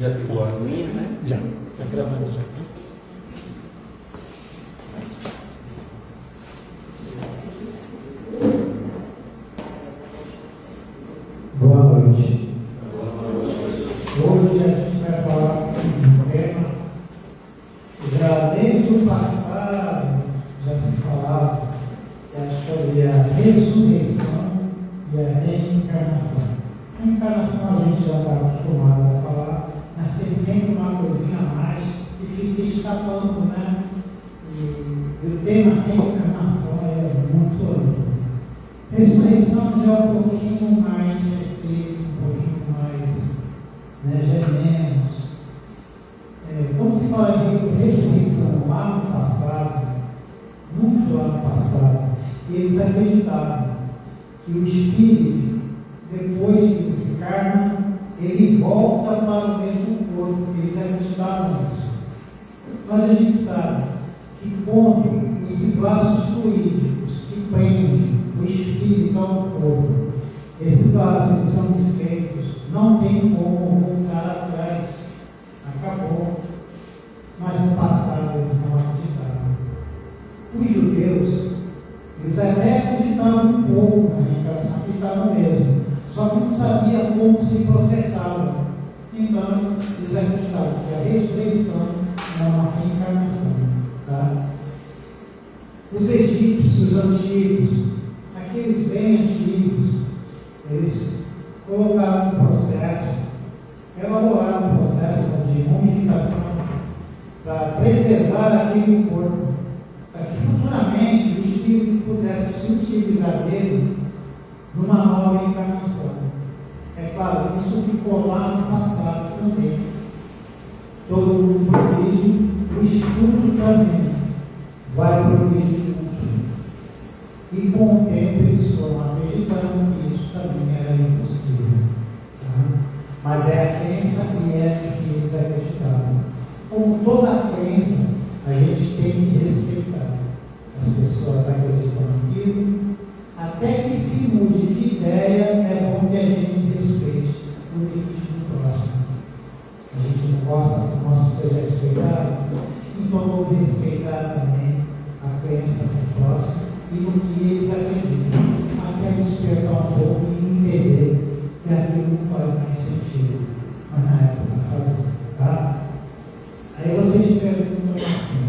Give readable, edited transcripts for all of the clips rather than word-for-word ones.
Já ligou a aguinha, né? Já, está gravando já. Tá? Boa noite. Hoje a gente vai falar um tema que já desde o passado já se falava, sobre a ressurreição e a reencarnação. A encarnação a gente já está acostumado a falar, mas tem sempre uma coisinha a mais que fica escapando, né? E o tema reencarnação é muito amplo. Ressurreição já é um pouquinho mais restrito, um pouquinho mais, né, já é menos. Quando se fala de ressurreição lá no passado, muito lá no passado, eles acreditavam que o espírito, depois que desencarna, ele volta para o mesmo corpo, eles acreditavam nisso. Mas a gente sabe que quando esses laços fluídicos que prendem o espírito ao corpo, esses laços eles são desfeitos, não tem como voltar atrás, acabou. Mas no passado eles não acreditavam. Os judeus, eles até acreditavam um pouco na reencarnação, acreditavam mesmo, só que não sabiam como se processava. Então, eles acreditavam que a ressurreição é uma reencarnação. Tá? Os egípcios antigos, aqueles bem antigos, eles colocaram um processo, elaboraram um processo de mumificação para preservar aquele corpo, para que futuramente o espírito pudesse se utilizar dele numa nova encarnação. É claro, isso ficou lá no passado também. Todo mundo progride, o estudo também vai progredir junto. E com o tempo eles foram acreditando que isso também era impossível. Tá? Mas é a crença que eles acreditavam. Como toda crença, a gente tem que respeitar. As pessoas acreditam naquilo, até que se mude de ideia, é bom que a gente respeite o limite do próximo. A gente não gosta que o nosso seja respeitado, então vou respeitar também a crença do próximo e no que eles acreditam, até despertar um pouco e entender que aquilo não faz mais sentido, mas na época fazia, tá? Aí vocês perguntam assim: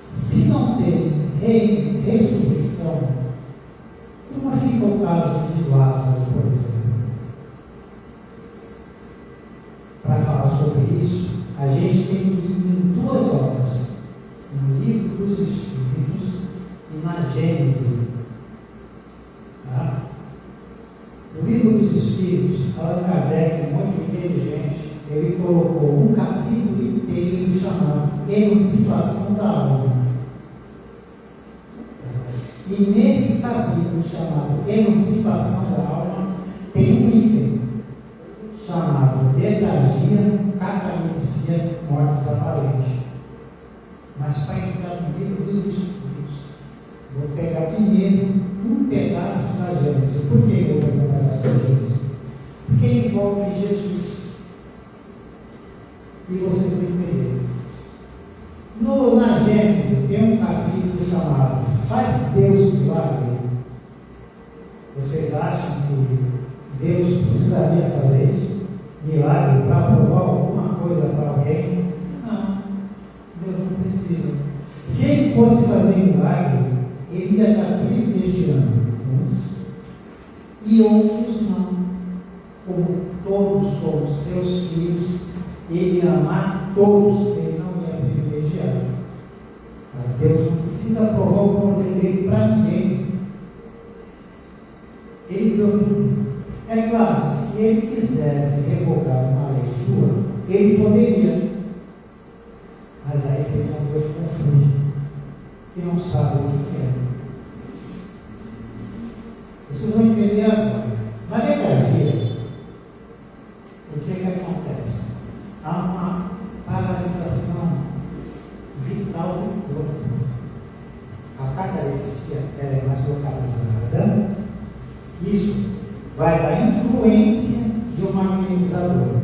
se não tem ressurreição, como fica o caso de Lázaro, por exemplo? Para falar sobre isso, a gente tem que ir em duas obras: no Livro dos Espíritos e na Gênese. Tá? No Livro dos Espíritos, Allan Kardec, muito inteligente, ele colocou um capítulo inteiro chamado Emancipação da Alma. E nesse capítulo chamado Emancipação da Alma, tem um item chamado Letargia, Catalepsia, Mortes Aparentes. Mas para entrar no Livro dos Espíritos, vou pegar primeiro um pedaço da Gênese. Por que eu vou pegar um pedaço da Gênese? Porque envolve Jesus. E vocês vão entender. Na Gênesis tem um capítulo chamado Faz Deus Milagre. Vocês acham que Deus precisaria fazer isso? Milagre para provar alguma coisa para alguém? Não, Deus não precisa. Se ele fosse fazer milagre, ele ia estar privilegiando uns e outros não. Como todos somos seus filhos, ele ia amar todos, ele não ia privilegiar. Deus não precisa provar o poder dele para ninguém. Ele deu tudo. É claro, se ele quisesse revogar uma lei sua, ele poderia. Mas aí seria um Deus confuso, que não sabe o que quer. Vocês vão entender agora. Na letargia, o que acontece? Há uma paralisação vital do corpo. A catalepsia é mais localizada. Isso vai dar influência de um magnetizador.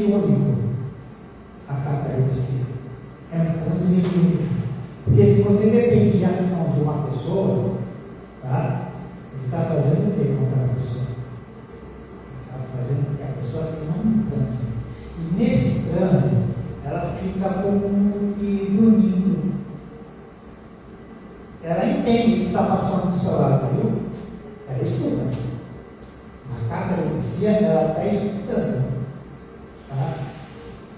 mediúnico a catalepsia. É um transe mediúnico. Porque se você depende de ação de uma pessoa, tá? Ele está fazendo o que com aquela pessoa? Está fazendo com que a pessoa tenha um transe. E nesse transe, ela fica como que dormindo. Ela entende o que está passando do seu lado, viu? Ela escuta. A catalepsia, ela está escutando. Tá?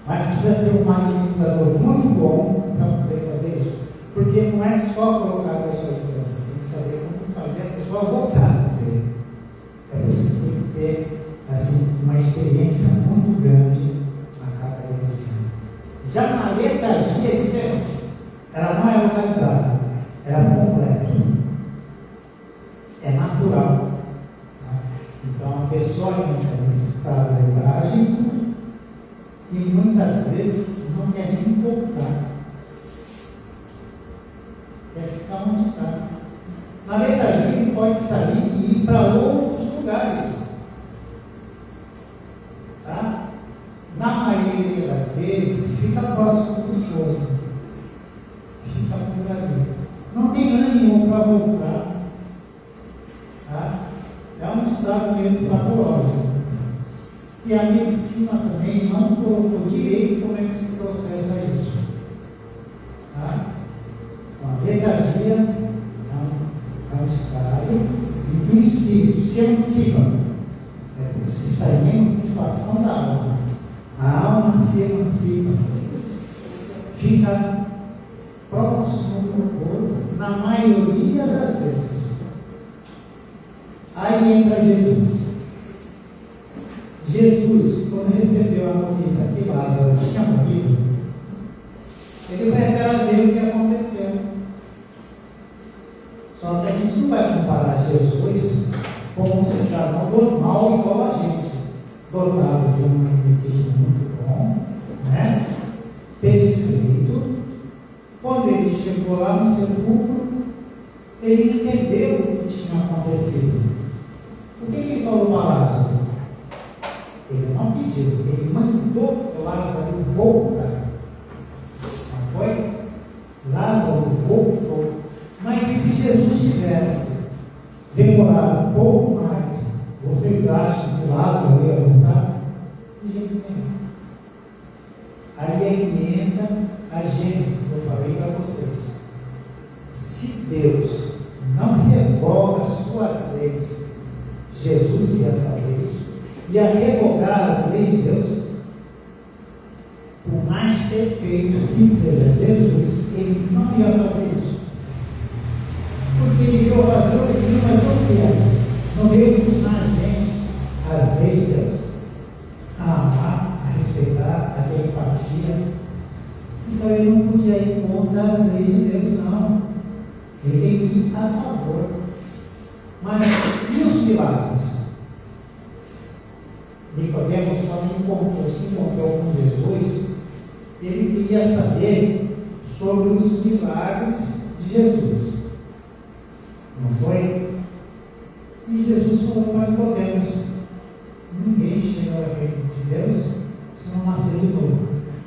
Mas precisa ser um magnetizador muito bom para poder fazer isso. Porque não é só colocar a pessoa em transe, tem que saber como fazer a pessoa voltar também. É por isso que tem que ter assim, uma experiência muito grande na catalepsia. Já na letargia é diferente. Ela não é localizada, ela é completa. É natural. Tá? Então a pessoa entra nesse estado letárgico e muitas vezes não quer nem voltar. Quer ficar onde está. Na letargia ele pode sair e ir para outros lugares. Tá? Na maioria das vezes fica próximo do corpo. Fica por ali. Não tem ânimo para voltar. Tá? É um estado meio patológico. E a medicina também não colocou direito como é que se processa isso. Tá? A letargia é um estado em que o espírito se emancipa. É por isso que está em emancipação da alma. A alma se emancipa. Fica próximo do corpo, na maioria das vezes. Aí entra Jesus. Jesus, quando recebeu a notícia que Lázaro tinha morrido, ele vai até ver o que aconteceu. Só que a gente não vai comparar Jesus com um cidadão normal igual a gente, dotado de um magnetismo muito bom, né? Perfeito. Quando ele chegou lá no sepulcro, ele entendeu o que tinha acontecido. O que ele falou para Lázaro? Ele não pediu, ele mandou Lázaro voltar. Não foi? Lázaro voltou. Mas se Jesus tivesse demorado um pouco mais, vocês acham que Lázaro ia voltar? De jeito nenhum. Aí é que entra a Gênesis que eu falei para vocês. Se Deus não revoga as suas leis, Jesus ia fazer isso. Ia revogar as leis de Deus. Por mais perfeito que seja Jesus, ele não ia fazer isso. Porque ele veio fazer o que, mas não veio. Não veio ensinar a gente as leis de Deus. A amar, a respeitar, a ter empatia. Então ele não podia ir contra as leis de Deus, não. Ele tem que ir a favor. Mas e os milagres? Nicodemos, quando se encontrou com Jesus, ele queria saber sobre os milagres de Jesus. Não foi? E Jesus falou para Nicodemos: ninguém chega ao reino de Deus se não nascer de novo.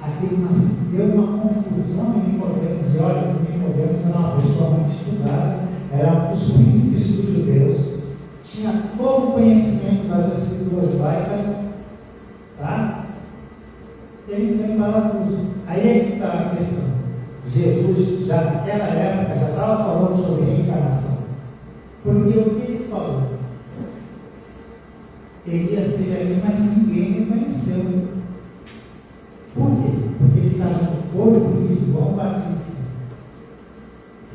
Aquilo deu uma confusão em Nicodemos. E olha, Nicodemos era uma pessoa muito estudada, era um dos príncipes dos judeus, tinha todo o conhecimento das escrituras judaicas, tá? Ele tem parafuso. Aí é que está a questão. Jesus, já naquela época, já estava falando sobre reencarnação. Porque o que ele falou? Elias esteve aqui, mas ninguém reconheceu. Por quê? Porque ele estava no corpo de João Batista.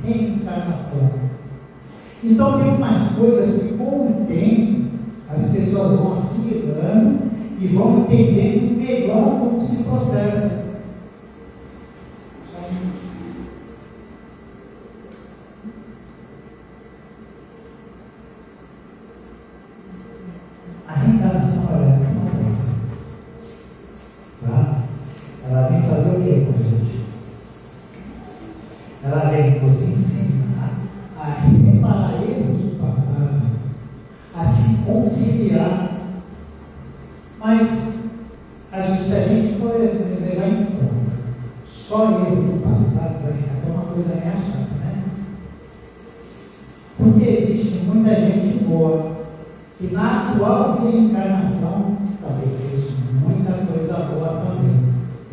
Reencarnação. Então tem umas coisas que com o tempo as pessoas vão assimilando e vão entendendo melhor como se processa. A reencarnação ela é muito complexa. Tá? Ela vem fazer o que com a gente? Ela vem nos ensinar a reparar erros do passado, a se conciliar. Mas se a gente só erro do passado vai ficar até uma coisa meio chata, né? Porque existe muita gente boa que na atual reencarnação também fez muita coisa boa também.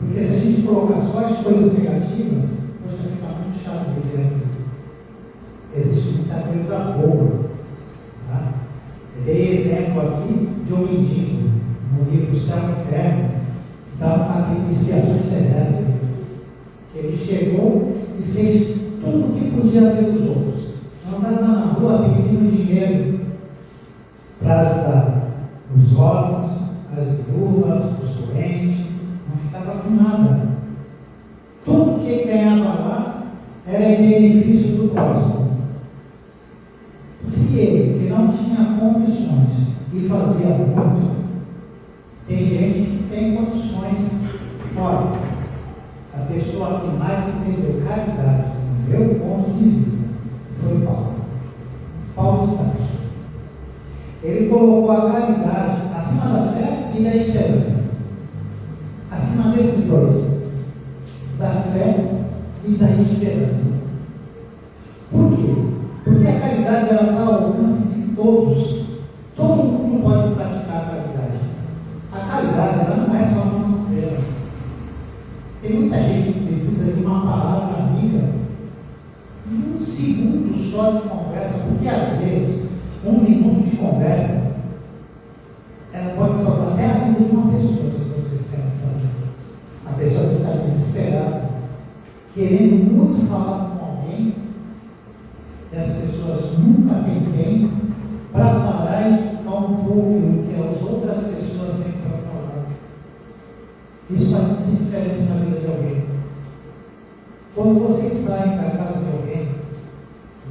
Porque se a gente colocar só as coisas negativas, poxa, fica muito chato viver aqui. Existe muita coisa boa. Tá? Eu dei exemplo aqui de um mendigo no livro Céu e Inferno, que estava no capítulo Expiações Terrestres, que ele chegou e fez tudo o que podia pelos outros. Andava na rua pedindo dinheiro para ajudar os órfãos, as viúvas, os doentes, não ficava com nada. Tudo que ele ganhava lá era em benefício do próximo. Se ele, que não tinha condições e fazia muito, tem gente que tem condições. Olha, a pessoa que mais entendeu caridade, no meu ponto de vista, foi Paulo. Paulo de Tarso. Ele colocou a caridade acima da fé e da esperança. Acima desses dois, da fé e da esperança. Por quê? Porque a caridade ela está ao alcance de todos. Todo mundo pode praticar a caridade. A caridade ela não é só financeira. Tem muita gente que precisa de uma palavra amiga, de um segundo só de conversa, porque às vezes 1 minuto de conversa ela pode salvar até a vida de uma pessoa, se vocês querem saber. A pessoa está desesperada, querendo muito falar com alguém, e as pessoas nunca têm tempo para parar e escutar um pouco o que as outras pessoas têm para falar. Isso faz muita diferença na vida de alguém. Quando vocês saem da casa de alguém,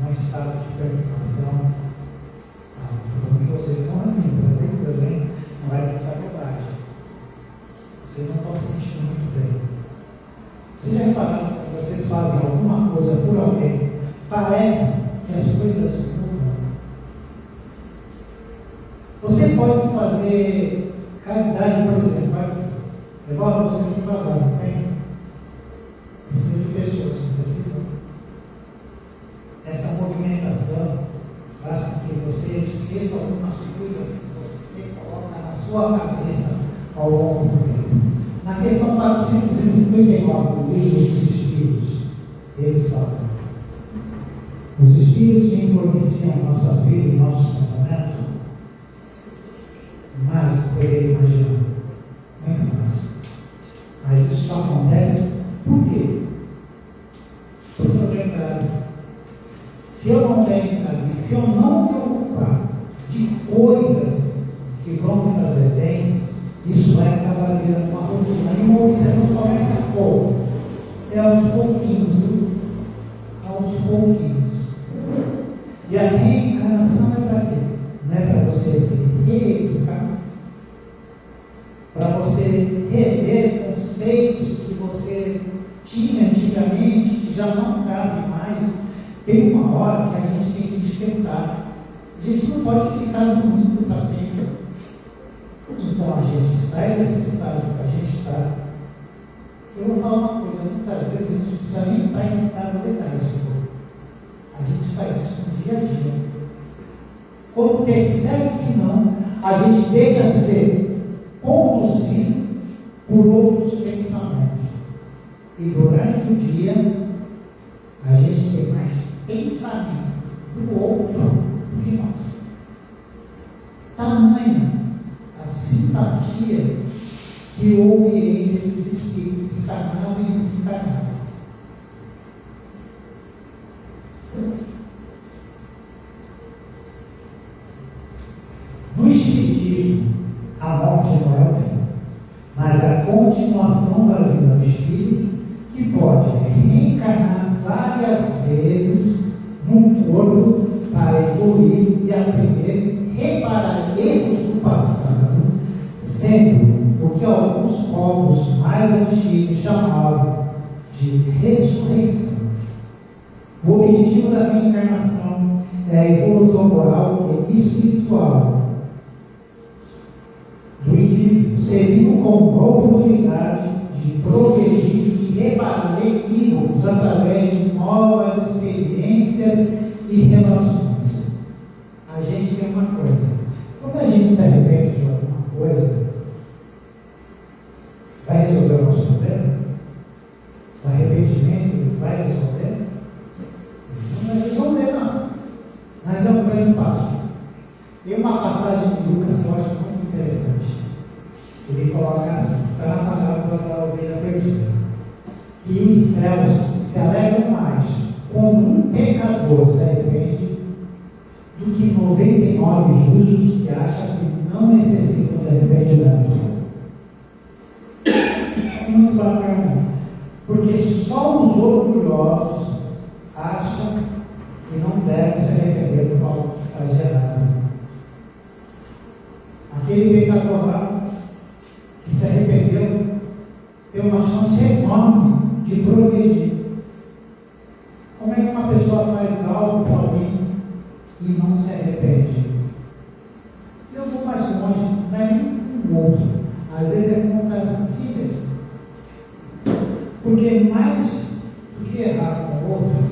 num estado de preocupação, porque vocês estão assim, pelo amor de Deus, hein? Não vai pensar bobagem. Vocês não estão se sentindo muito bem. Vocês já repararam que quando vocês fazem alguma coisa por alguém, parece que as coisas mudam. Você pode fazer caridade, por exemplo. Levar você que vazar, não tem? Precisa de pessoas, não precisa? Essa movimentação faz com que você esqueça algumas coisas que você coloca na sua cabeça ao longo do tempo. Na questão 459 do livro dos Espíritos, eles falam: os Espíritos influenciam nossas vidas e nossos pensamentos mais do que poderia imaginar. Muito mais. Mas isso só acontece por quê? Porque eu tenho entrado. Se eu não tenho entrado e se eu não me ocupar de coisas que vão me fazer bem, isso vai acabar virando uma rotina. E uma obsessão começa a pouco. É aos pouquinhos, viu? Aos pouquinhos. E a reencarnação é para quê? Não é para você se reeducar, para você rever conceitos que você tinha antigamente, que já não cabem mais. Tem uma hora que a gente tem que despertar. A gente não pode ficar dormindo para sempre. Então a gente sai desse estágio que a gente está. Eu vou falar uma coisa: muitas vezes a gente não precisa nem estar em estado letárgico. A gente faz isso no dia a dia. Quando percebe que não, a gente deixa de ser conduzido por outros pensamentos. E durante o dia, a gente tem mais pensamento do outro do que nós. Tamanha a simpatia que houve entre esses espíritos encarnados e desencarnados. No Espiritismo, a morte não é o fim, mas a continuação da vida do Espírito, que pode reencarnar várias vezes num corpo para evoluir e aprender, reparar erros do passado, sendo o que alguns povos mais antigos chamavam de ressurreição. O objetivo da reencarnação é a evolução moral e espiritual do indivíduo, servindo como oportunidade de progredir e reparar equívocos através de novas experiências e relações. A gente tem uma coisa: quando a gente se arrepende de alguma coisa, vai resolver o nosso problema? O arrependimento vai resolver? Não vai resolver, não. Mas é um grande passo. Tem uma passagem de Lucas que eu acho muito interessante. Ele coloca assim, está na palavra da ovelha perdida, que os céus se alegram mais quando um pecador se arrepende do que 99 justos que acham que não necessitam de arrependimento. É muito bacana, porque só os orgulhosos acham que não devem se arrepender do algo que faz de errado. Aquele pecador lá que se arrependeu tem uma chance enorme de progredir. Como é que uma pessoa faz algo para alguém e não se arrepende? Eu vou mais longe, não é nem com o outro. Às vezes é contra si mesmo. Porque mais do que errar com o outro,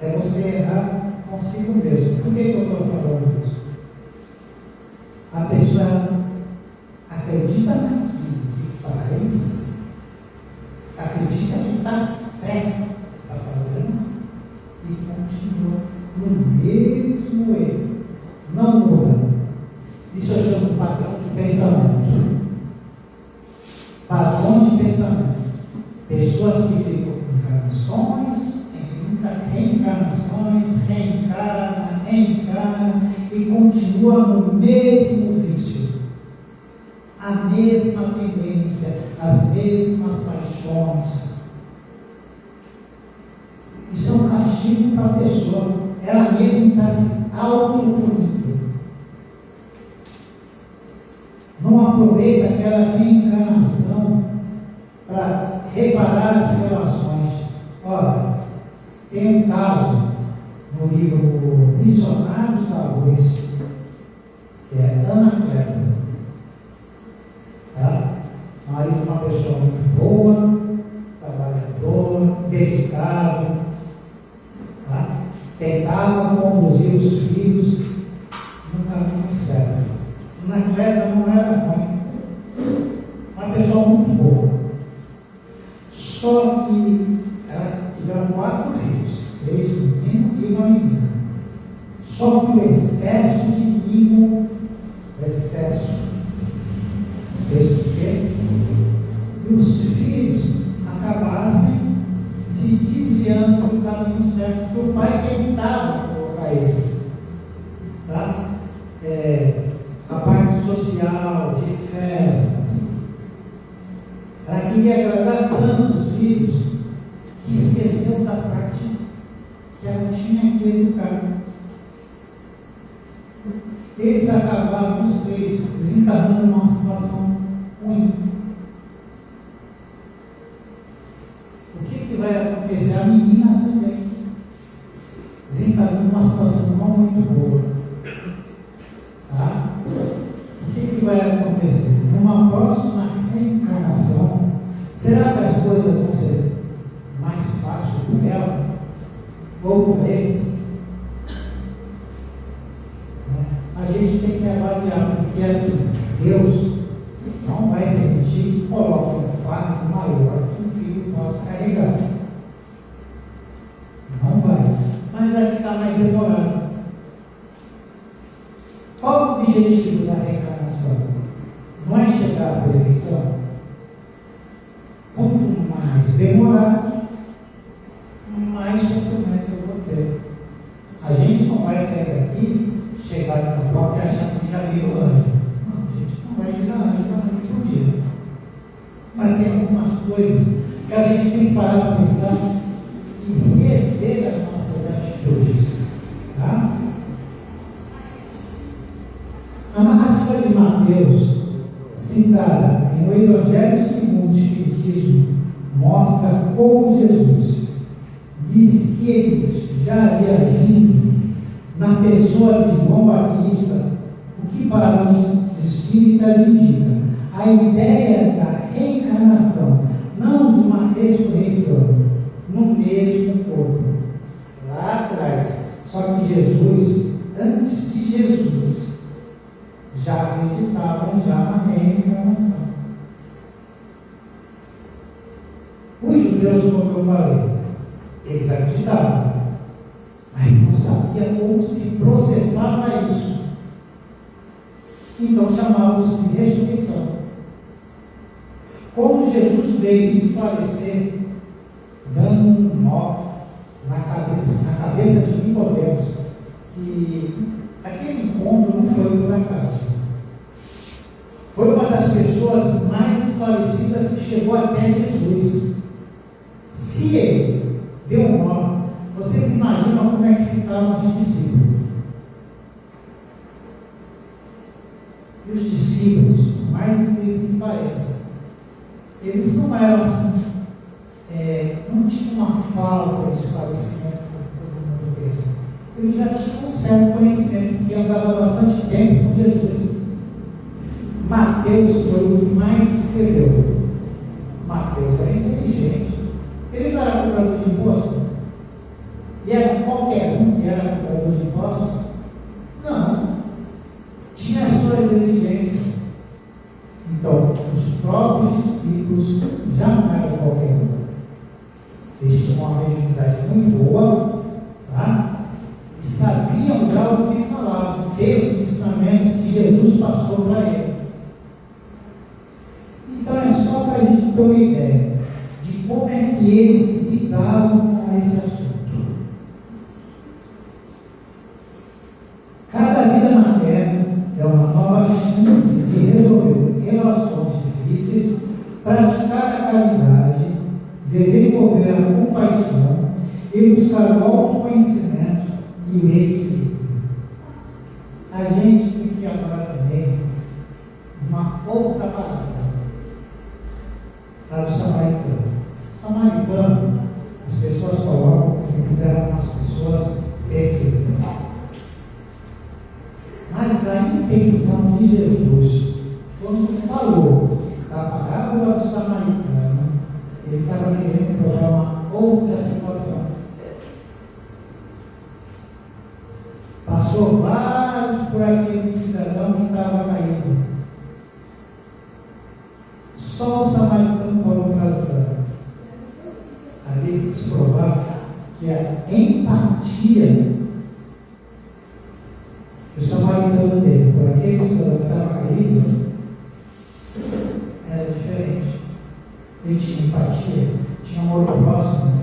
é você errar consigo mesmo. Por que eu estou falando isso? A pessoa acredita naquilo que faz, acredita que está certo, está fazendo, e continua no mesmo erro. Não muda. Isso eu chamo de padrão de pensamento. Padrão de pensamento. Pessoas que ficam em encarnações, reencarnações, reencarnam e continuam no mesmo vício, a mesma tendência, as mesmas paixões. Isso é um castigo para a pessoa, ela mesma está se autopunindo. Não aproveita aquela reencarnação para reparar as relações. Olha, tem um caso no livro Missionários da Luz, que é Ana Cleber. Tá? Marido de uma pessoa muito boa, trabalhador, dedicado, tá? Tentava conduzir os filhos no caminho certo. Ana Cleber não era ruim, uma pessoa muito boa. Só que ela tiveram 4 filhos, 3 meninos e uma menina. Só que o excesso de mimo, fez com que os filhos acabassem se desviando do caminho certo que o pai tentava colocar eles. Tá? A parte social, de festas. Ela queria agradar tanto os filhos que esqueceu da parte que ela tinha que educar. Eles acabaram, os 3, desencadeando uma situação ruim. O que vai acontecer? A menina também desencadeando uma situação não muito boa. Tá? O que vai acontecer? Numa próxima reencarnação, será que as coisas vão ser mais fáceis para ela ou para eles? A gente tem que avaliar, porque assim, Deus não vai permitir que coloque um fardo maior que um filho possa carregar. Não vai. Mas vai ficar mais demorado. Qual o objetivo da reencarnação? Não é chegar à perfeição? Quanto mais demorar, mais sofrimento eu vou ter. A gente não vai sair daqui, chegar na porta e achar que já virou anjo. Não, a gente não vai virar anjo da noite por dia. Mas tem algumas coisas que a gente tem que parar para pensar e rever as nossas atitudes. Tá? A narrativa de Mateus, citada em O Evangelho segundo o Espiritismo, mostra como Jesus disse que ele já havia vindo na pessoa de João Batista, o que para os espíritas indica a ideia da reencarnação, não de uma ressurreição no mesmo corpo. Lá atrás. Só que Jesus, antes de Jesus, já acreditavam já na reencarnação. Os judeus, como eu falei, eles acreditavam, mas não sabiam como se processava isso. Então chamavam-se de ressurreição. Quando Jesus veio esclarecer, dando um nó na cabeça de Nicodemos, que aquele encontro não foi por acaso. Foi uma das pessoas mais esclarecidas que chegou até Jesus. Se ele deu um nó, vocês imaginam como é que ficaram os discípulos? E os discípulos, mais incrível que pareça, eles não eram assim, não tinham uma falta de esclarecimento como todo mundo pensa. Eles já tinham um certo conhecimento, porque andava bastante tempo com Jesus. Mateus foi o que mais escreveu. Mateus era inteligente. Ele não era cobrador de impostos? E era qualquer um que era cobrador de impostos? Não. Tinha as suas exigências. Então, os próprios discípulos já não eram qualquer um. Eles tinham uma mediunidade muito boa, tá? E sabiam já o que falavam, pelos ensinamentos que Jesus passou para eles. Então, é só para a gente ter uma ideia de como é que eles lidavam com esse assunto. Cada vida na Terra é uma nova chance de resolver relações difíceis, praticar a caridade, desenvolver a compaixão e buscar o autoconhecimento e o equilíbrio. A gente tem que agora também uma outra palavra para o samaritano. Samaritano, as pessoas colocam que fizeram as pessoas perfeitas. Mas a intenção de Jesus, quando falou da parábola do samaritano, ele estava querendo provar uma outra situação. Passou vários por aquele cidadão que estava caído. Só o samaritano pode para ajudar. Ali se provar que a empatia que o samaritano teve por aquele cidadão que estava caído era diferente. Ele tinha empatia, tinha amor próximo.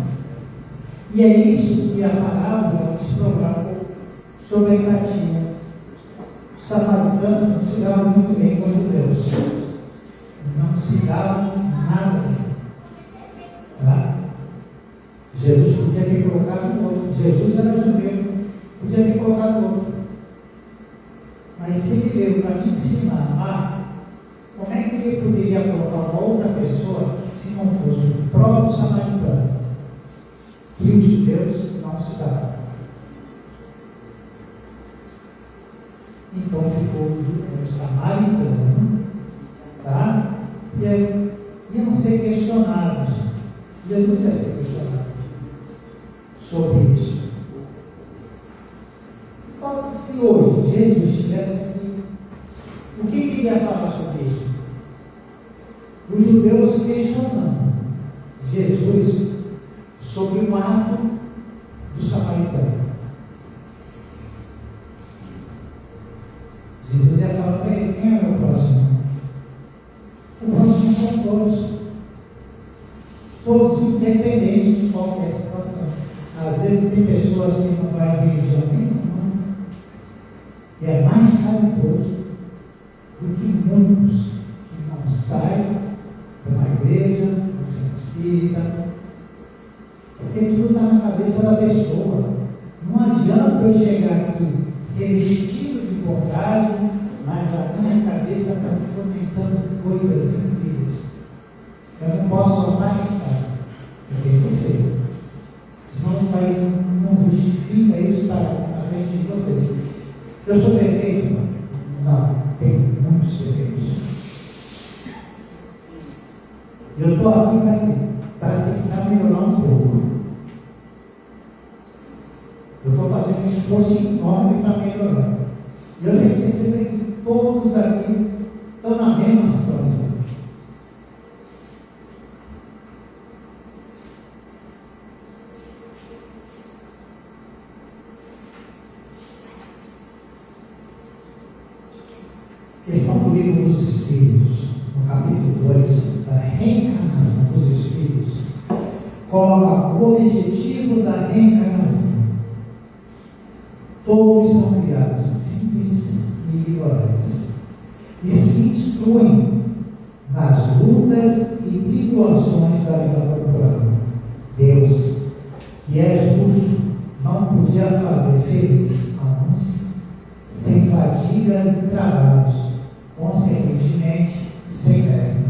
E é isso que a parábola nos prova sobre a empatia. O samaritano não se dava muito bem com os judeus. Não se dava nada bem. Tá? Jesus podia ter colocado outro. Jesus era judeu, podia ter colocado outro. Mas se ele veio para me ensinar a amar, como é que ele poderia colocar uma outra pessoa se não fosse o próprio samaritano? Que os judeus não se davam. Então ficou o samaritano, tá? E iam ser questionados. Jesus ia ser questionado sobre isso. Se hoje Jesus estivesse aqui, o que ele ia falar sobre isso? Os judeus questionando Jesus sobre o ato do samaritano. Jesus ia falar para ele: quem é o meu próximo? O próximo são todos. Todos independentes de qualquer situação. Às vezes tem pessoas que não vão à religião nenhuma. E é mais caridoso do que muitos que não saem de uma igreja, do centro espírita, porque tudo está na cabeça da pessoa. Não adianta eu chegar aqui revestido de bondade, mas a minha cabeça está fomentando coisas incríveis. Eu não posso aparentar, eu tenho que ser. Senão o país não justifica isso estar na frente de vocês. Eu sou perfeito? Não, tenho muitos defeitos. Eu estou aqui para quê? Para ter melhorar um pouco. Eu estou fazendo um esforço enorme para melhorar. E eu tenho certeza que todos aqui estão na mesma situação. Questão do livro dos Espíritos, no capítulo 2, da reencarnação dos Espíritos, coloca o objetivo da reencarnação. Todos são criados simples e ignorantes, e se instruem nas lutas e tribulações da vida corporal. Deus, que é justo, não podia fazer feliz a uns sem fadigas e trabalhos, consequentemente sem mérito,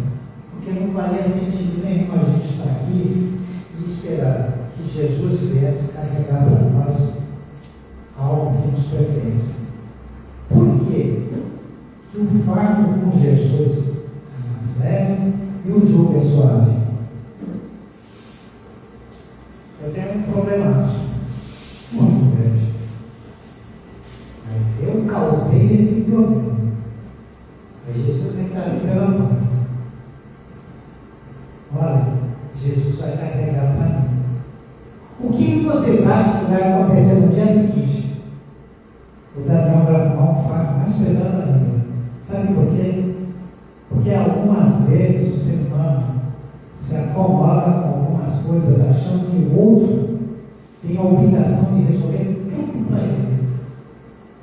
porque não faria sentido nenhum a gente estar aqui e esperar que Jesus viesse carregar para nós algo que nos pertence. Por quê? Que o fardo com Jesus é mais leve e o jugo é suave. Eu tenho um problemaço muito grande, mas eu causei esse problema. Aí Jesus entra ali pela mão. Olha, Jesus vai carregar para mim. O que vocês acham que vai acontecer no dia seguinte? O Daniel vai arrumar um fardo mais pesado ainda. Sabe por quê? Porque algumas vezes o ser humano se acomoda com algumas coisas achando que o outro tem a obrigação de resolver tudo para ele.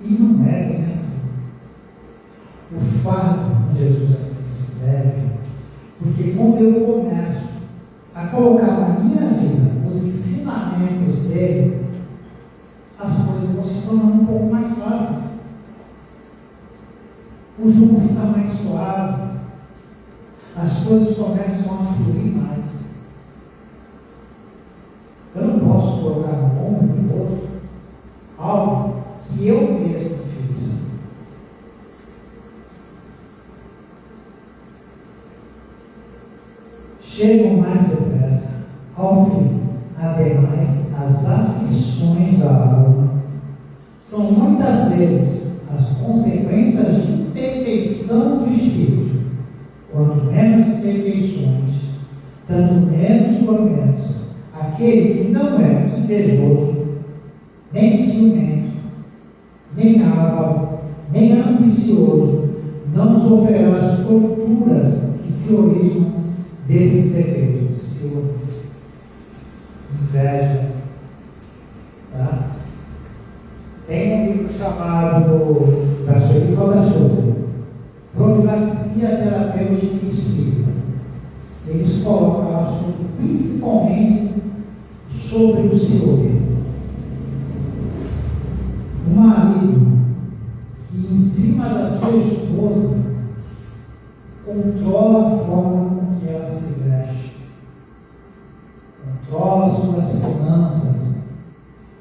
E não é bem assim. O fardo de Jesus é se leve, porque quando eu começo a colocar na minha vida os ensinamentos dele, as coisas vão se tornando um pouco mais fáceis. O jugo fica mais suave, as coisas começam a fluir mais. Eu não posso colocar no ombro do outro algo que eu mesmo fiz. Chegam mais depressa ao fim. Ademais, as aflições da alma são muitas vezes as consequências de imperfeição do espírito. Quanto menos imperfeições, tanto menos tormentos. Aquele que não é invejoso, nem ciumento, nem avaro, nem ambicioso, não sofrerá as torturas que se originam desses defeitos, ciúmes, inveja. Tá? Tem um livro chamado da Sueli Caldachoura, Profilaxia Terapêutica Espírita. Eles colocam o assunto principalmente sobre o ciúme. O marido que em cima da sua esposa controla a forma com que ela se veste, controla suas finanças,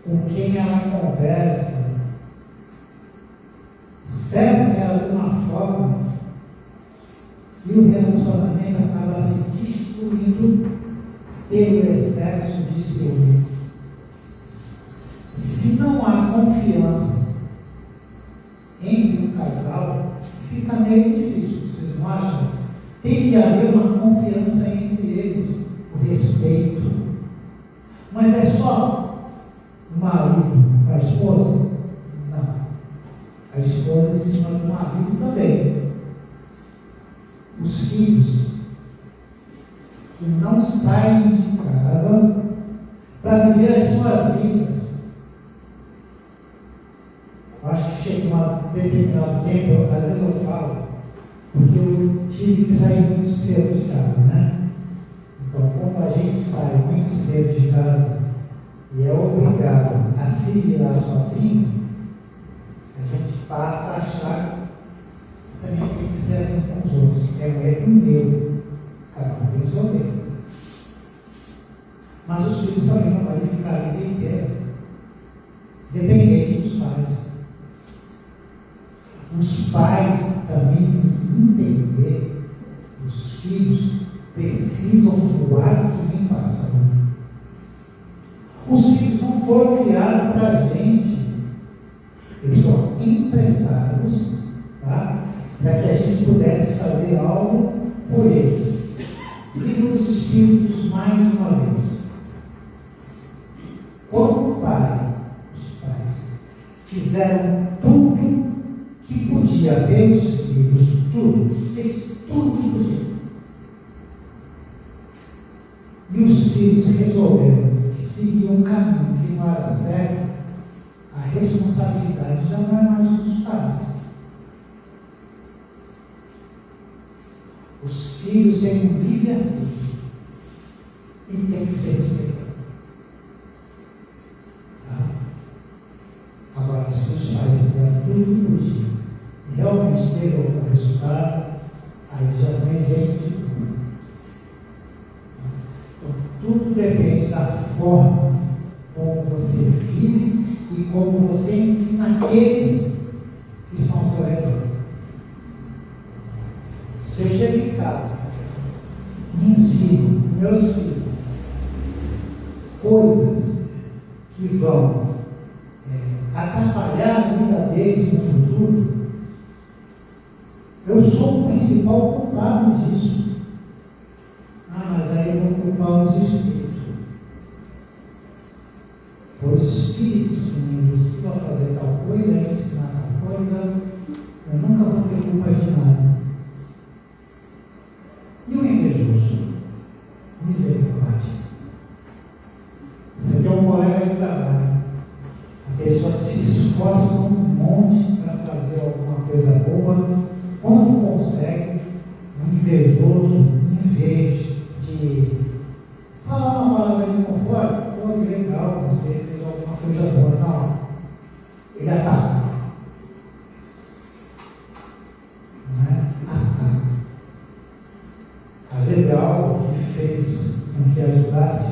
com quem ela conversa, cerca ela de uma forma e o relacionamento acaba se destruindo pelo excesso de ciúme. Se não há confiança entre um casal, fica meio difícil, vocês não acham? Tem que haver uma confiança entre eles, o respeito. Mas é só o marido com a esposa? Não. A esposa em cima do marido também. Os filhos que não saem de casa para viver as suas vidas. Eu acho que chega um determinado tempo, às vezes eu falo, porque eu tive que sair muito cedo de casa, né? Então, quando a gente sai muito cedo de casa e é obrigado a se virar sozinho, a gente passa a achar que também tem que ser assim com os outros. É um erro meu. Cada um tem seu erro. Mas os filhos também não podem ficar a vida inteira dependente dos pais. Os pais também têm que entender que os filhos precisam do ar que vem passando. gente pudesse fazer algo por eles. Livro dos Espíritos, mais uma vez. Como os pais fizeram tudo que podia pelos filhos, fez tudo que podia. E os filhos resolveram seguir um caminho que não era certo, a responsabilidade já não é mais dos pais. Os filhos têm um livre-arbítrio e têm que ser respeitados. Tá? Agora, se os pais fizeram tudo que podiam e realmente teve algum resultado, aí já não existe de tudo. Então, tudo depende da forma como você vive e como você ensina aqueles que estão ao seu redor. Se eu chego em casa e ensino meus filhos coisas que vão atrapalhar a vida deles no futuro, eu sou o principal culpado disso. Mas aí eu vou culpar os espíritos. Foi os espíritos que me induziram a fazer tal coisa, a ensinar tal coisa. Eu nunca vou ter culpa de nada. E o invejoso? Misericórdia. Você tem um colega de trabalho. A pessoa se esforça um monte para fazer alguma coisa boa. Quando consegue, o invejoso, em vez de falar uma palavra de conforto, pô, que legal, você fez alguma coisa boa. Não. Ele ataca. Não é? Ataca. Às vezes é algo que fez com que ajudasse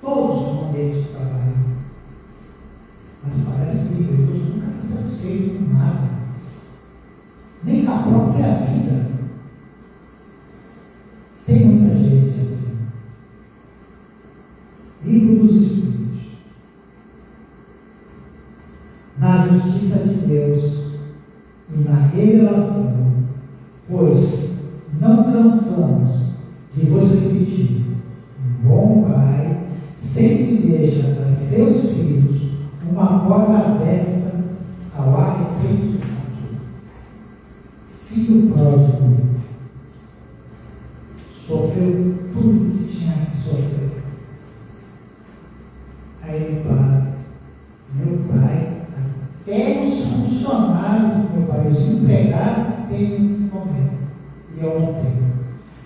todos no ambiente de trabalho. Mas parece que o invejoso nunca está satisfeito com nada. Nem com a própria vida. Tem muita gente assim. Livro dos Espíritos. Na justiça de Deus e na revelação, pois não cansamos de vos repetir, um bom pai sempre deixa a seus filhos uma porta aberta ao arrependimento. Filho pródigo sofreu tudo que tinha que sofrer. Aí ele para. Meu pai, até os funcionários do meu pai, os empregados, têm que comer. E eu não tenho.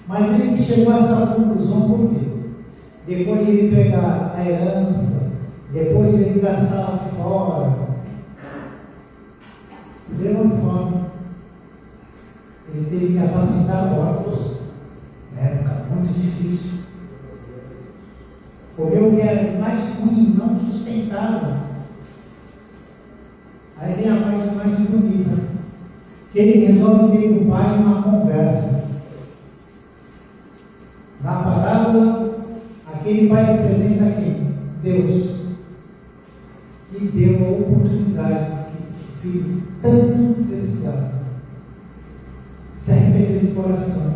Mas ele chegou a essa conclusão por quê? Depois de ele pegar a herança, depois de ele gastar lá fora, deu uma fome. Ele teve que apacentar porcos, na época muito difícil. Comeu o que era mais ruim, não sustentável. Aí vem a parte mais bonita, que ele resolve ter com o pai uma conversa. Na parábola, aquele pai representa quem? Deus. E deu a oportunidade que o filho tanto precisava. Se arrependeu de coração.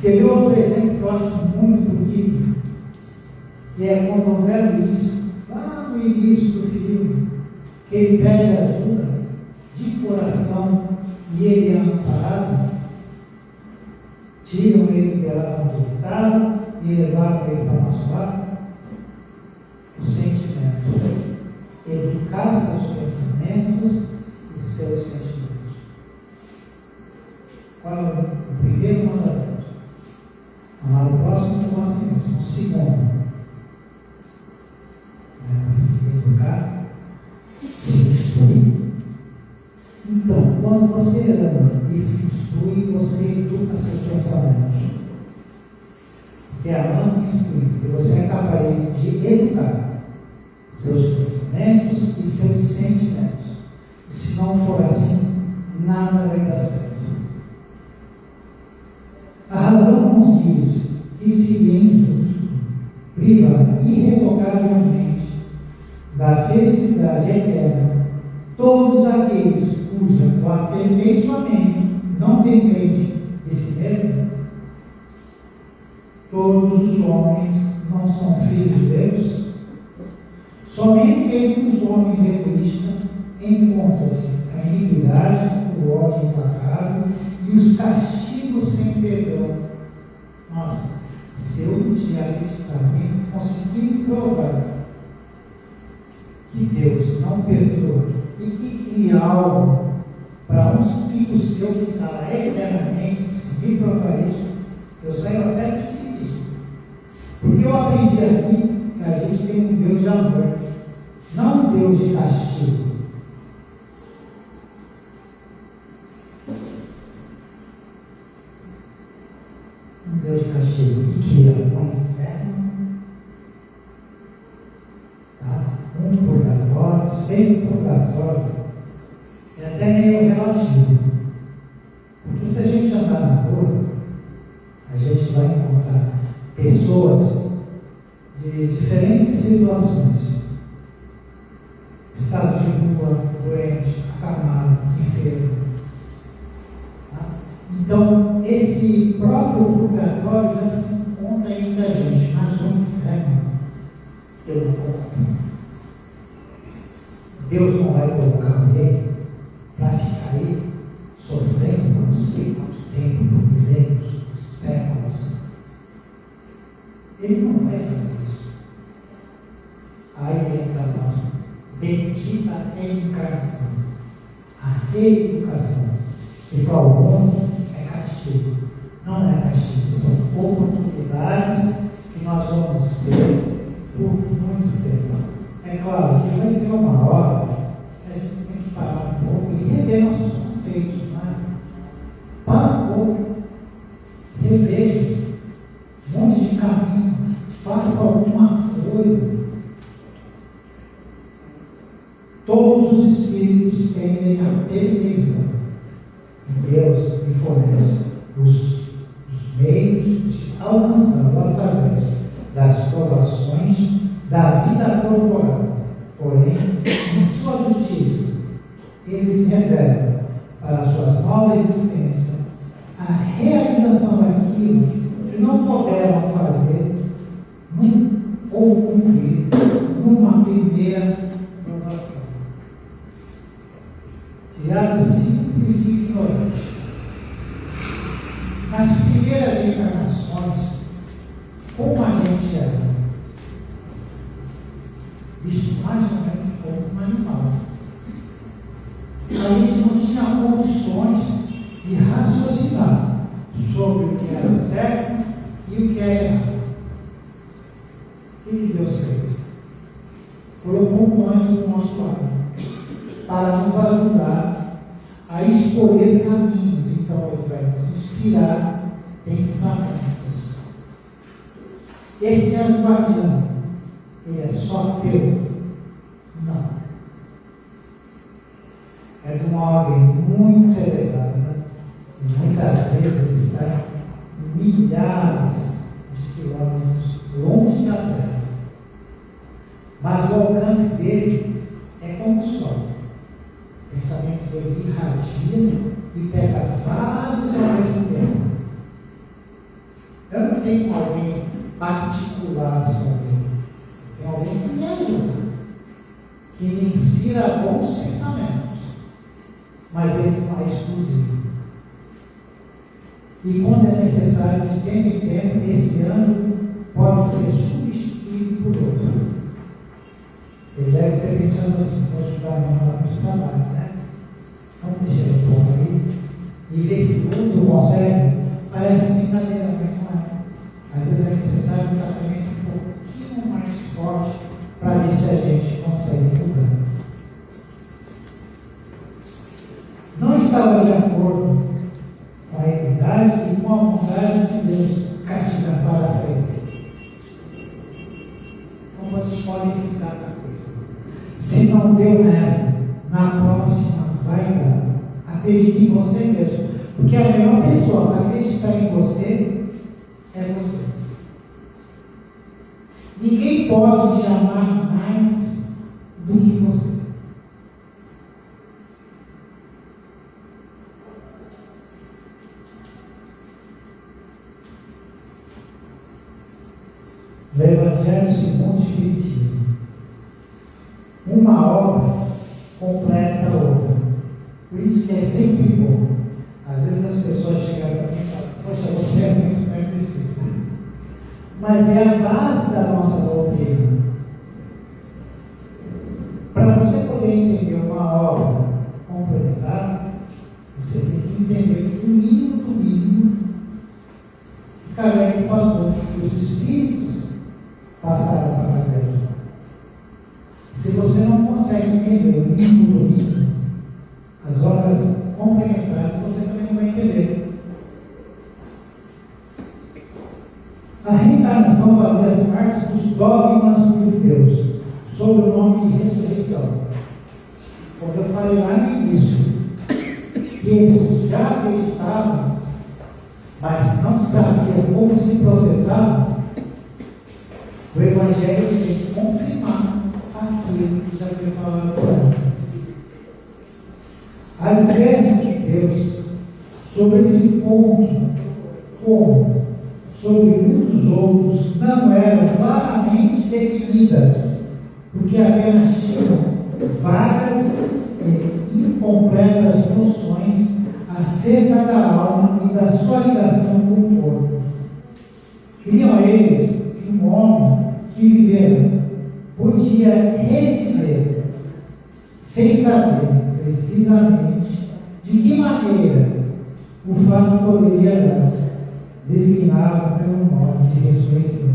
Quer ver outro exemplo que eu acho muito bonito? Que é quando André Luiz, lá no início do filme, que ele pede ajuda de coração e ele é amparado, tiram ele de lá onde ele estava e levaram ele para o nosso lado. O sentimento. Educar seus pensamentos e seus sentimentos. Qual é o primeiro mandamento? Amar o próximo como a si mesmo. O segundo, para se educar, se instruir. Então, quando você ama e se instrui, você educa seus pensamentos. Porque amando e instruindo, você é capaz de educar seus pensamentos e seus sentimentos. E se não for assim, nada vai dar certo. A razão nos diz que seria injusto privar irrevogavelmente da felicidade eterna todos aqueles cuja o aperfeiçoamento não depende de si mesmo, todos os homens não são filhos de Deus? Somente entre os homens egoístas encontra-se a iniquidade, o ódio implacável e os castigos sem perdão. Nossa, se eu um dia acreditar em conseguir provar que Deus não perdoa e que cria algo para um filho seu ficar eternamente, se me provar isso, eu saio até dos pedidos. Porque eu aprendi aqui que a gente tem um Deus de amor, não um Deus de castigo. Um Deus de castigo que é um inferno, tá? Um purgatório, se bem purgatório, é até meio relativo. Porque se a gente andar na rua, a gente vai encontrar pessoas de diferentes situações. Estado de rua, doente, acamado, enfermo. Tá? Então, esse próprio purgatório já se encontra entre a gente, mas o inferno, eu não conto. Deus não vai colocar alguém para ficar aí sofrendo por não sei quanto tempo, por milênios, por séculos. Ele não vai fazer isso. Aí entra a nossa bendita encarnação, a reeducação, que para alguns é castigo. Não é castigo, são oportunidades que nós vamos ter por muito tempo. É claro que vai ter uma hora que a gente tem que parar um pouco e rever nossos conceitos, né? Para um pouco, reveja um monte de caminho, faça alguma coisa. Todos os espíritos tendem à perfeição. E Deus me fornece os meios de alcançá-lo através das provações da vida corporal. Porém, em sua justiça, eles reservam para a sua nova existência a realização daquilo que não puderam fazer ou cumprir numa primeira provação. Criado simples e ignorante. Nas primeiras encarnações, como a gente era visto mais ou menos como um animal, a gente não tinha condições de raciocinar sobre o que era certo e o que era errado. O que Deus fez? Colocou um anjo do nosso lado para nos ajudar a escolher caminhos. Então ele vai nos inspirar pensamentos. Esse anjo guardião, ele é só teu? Não. É de uma ordem muito elevada e muitas vezes ele está milhares de quilômetros longe da Terra. Mas o alcance dele é como o sol. O pensamento dele irradia e pega vários ao mesmo tempo. Eu não tenho alguém particular sobre ele. Tem alguém que me ajuda, que me inspira bons pensamentos, mas ele não é exclusivo. E quando é necessário, de tempo em tempo, esse anjo pode ser substituído por outro. Ele deve estar pensando assim: vou ajudar meu irmão no trabalho, né? Vamos deixar ele bom aí e ver se o outro consegue. Parece brincadeira, mas não é. Às vezes é necessário um tratamento um pouquinho mais forte para ver se a gente consegue mudar. Não estava de acordo com a equidade e com a vontade de Deus castigar para sempre. Então vocês podem ficar tranquilos. Se não deu nessa, na próxima vai dar. Acredite em você mesmo. Porque a melhor pessoa para acreditar em você é você. Ninguém pode te amar mais do que você. do Evangelho segundo o Espiritismo. Uma obra completa a outra. Por isso que é sempre bom. Às vezes as pessoas chegam para mim e falam: poxa, você é muito kardecista. Mas é a base da nossa doutrina. Para você poder entender uma obra complementar, você tem que entender o mínimo do mínimo que Kardec passou, que os espíritos passaram para Kardec. Se você não consegue entender o mínimo do mínimo, as obras complementares, você também não vai entender. A reencarnação fazia parte dos dogmas dos judeus sobre o nome de ressurreição. Como eu falei lá no início, que eles já acreditavam, mas não sabiam como se processava, o Evangelho tem que confirmar aquilo que já foi falado por antes. As ideias de Deus sobre esse ponto, como sobre muitos outros, não eram claramente definidas, porque apenas tinham vagas e incompletas noções acerca da alma e da sua ligação com o corpo. Criam eles que um homem que vivera podia reviver, sem saber precisamente de que maneira o fato poderia dar-se, designado pelo nome de ressurreição,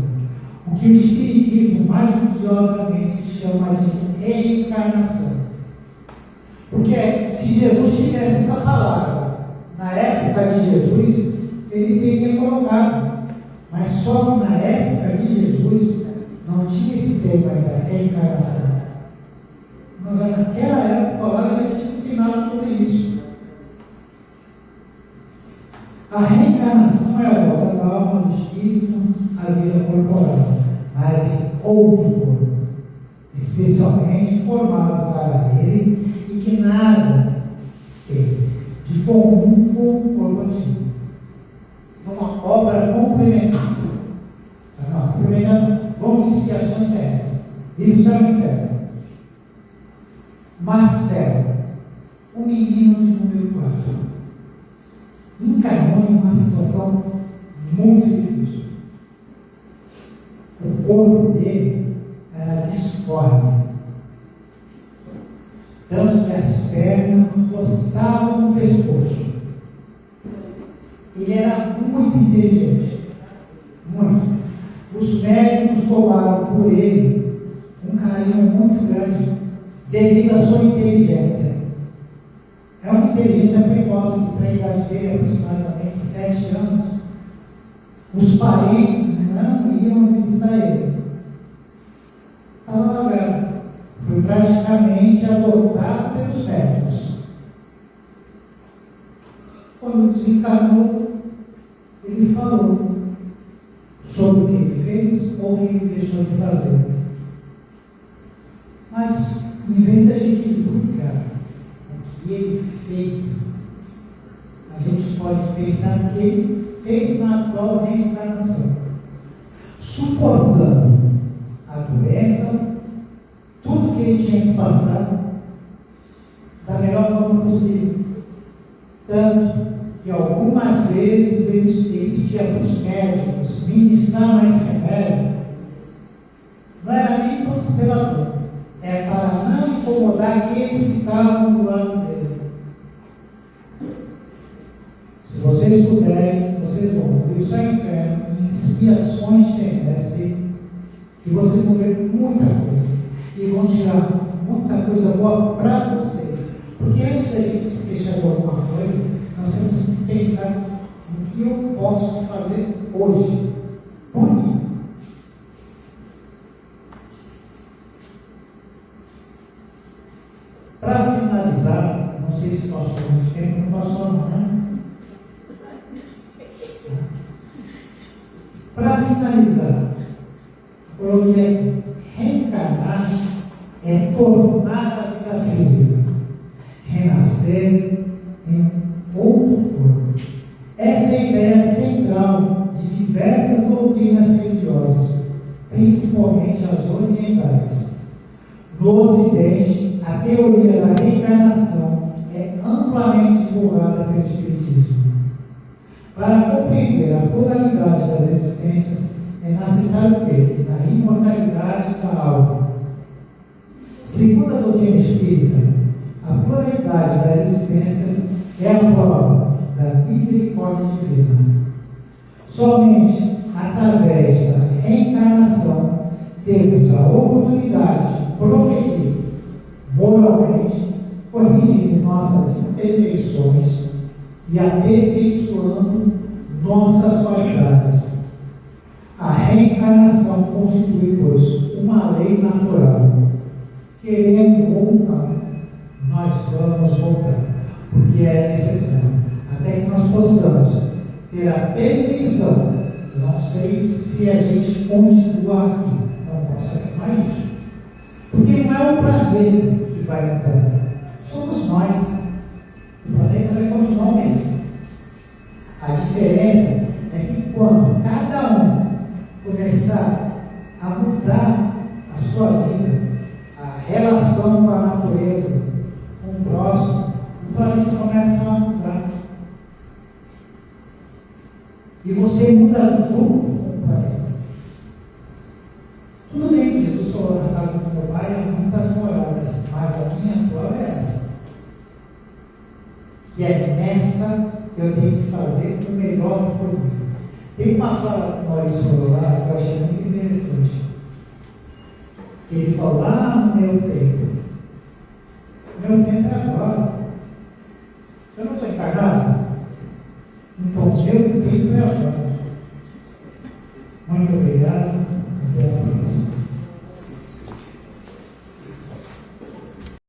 o que o Espiritismo mais religiosamente chama de reencarnação. Porque se Jesus tivesse essa palavra na época de Jesus, ele teria colocado, mas só que na época de Jesus não tinha esse termo ainda, reencarnação. Mas naquela época lá já tinha ensinado sobre isso. A reencarnação é a volta da alma do espírito à vida corporal, mas em outro corpo, especialmente formado para ele e que nada tem de comum com o corpo antigo. Uma obra complementar. Não, complementar, vamos de expiações terrestres. E o céu e o inferno. Marcelo, o menino de número 4, encarnou em uma situação muito difícil. O corpo dele era disforme, tanto que as pernas roçavam no pescoço. Ele era muito inteligente, muito. Os médicos tomaram por ele um carinho muito grande, devido à sua inteligência. É uma inteligência precoce, que para a idade dele é aproximadamente 7 anos. Os parentes não iam visitar ele. Estava logrado. Foi praticamente adotado pelos médicos. Quando desencarnou, ele falou sobre o que ele fez ou o que ele deixou de fazer. Mas, em vez da gente julgar o que ele fez, a gente pode pensar o que ele fez na atual reencarnação, suportando a doença, tudo que ele tinha que passar, da melhor forma possível. Tanto que algumas vezes ele pedia para os médicos ministrar mais remédio, não era nem pela dor, é para não incomodar aqueles que estavam do lado dele. Se vocês puderem, vocês vão ver o céu e o inferno em expiações terrestres, que vocês vão ver muita coisa e vão tirar muita coisa boa para vocês. Porque antes da gente se queixar de alguma coisa, nós temos que pensar no que eu posso fazer hoje por mim. Para finalizar, não sei se passou muito tempo, não passou não, né? Para finalizar, coloquei aqui: reencarnar é tornar a vida física, renascer em outro corpo. Essa é a ideia central de diversas doutrinas religiosas, principalmente as orientais. No Ocidente, a teoria da reencarnação é amplamente divulgada pelo Espiritismo. Para compreender a pluralidade das existências, é necessário ter a imortalidade da alma. Segundo a doutrina espírita, a pluralidade das existências é a prova da misericórdia divina. Somente através da reencarnação temos a oportunidade de progredir moralmente, corrigindo nossas imperfeições e aperfeiçoando nossas qualidades. A reencarnação constitui, pois, uma lei natural. Querendo ou não, nós vamos voltar, porque é necessário, até que nós possamos ter a perfeição. Eu não sei se a gente continua aqui, não posso afirmar isso, porque não é o planeta que vai mudar, somos nós. O planeta vai continuar o mesmo. A diferença é que quando cada um começar a mudar a sua vida, a relação com a natureza, com o próximo, o planeta começa a mudar. E você muda junto com o planeta. Tudo bem que Jesus falou na casa do meu pai há muitas moradas, mas a minha prova é essa. E é nessa que eu tenho que fazer o melhor por mim. Tem uma fala do Maurício lá que eu achei muito interessante. Que ele falou lá no meu tempo. O meu tempo é agora. Eu não estou encarnado? Então, o meu tempo é agora. Muito bem.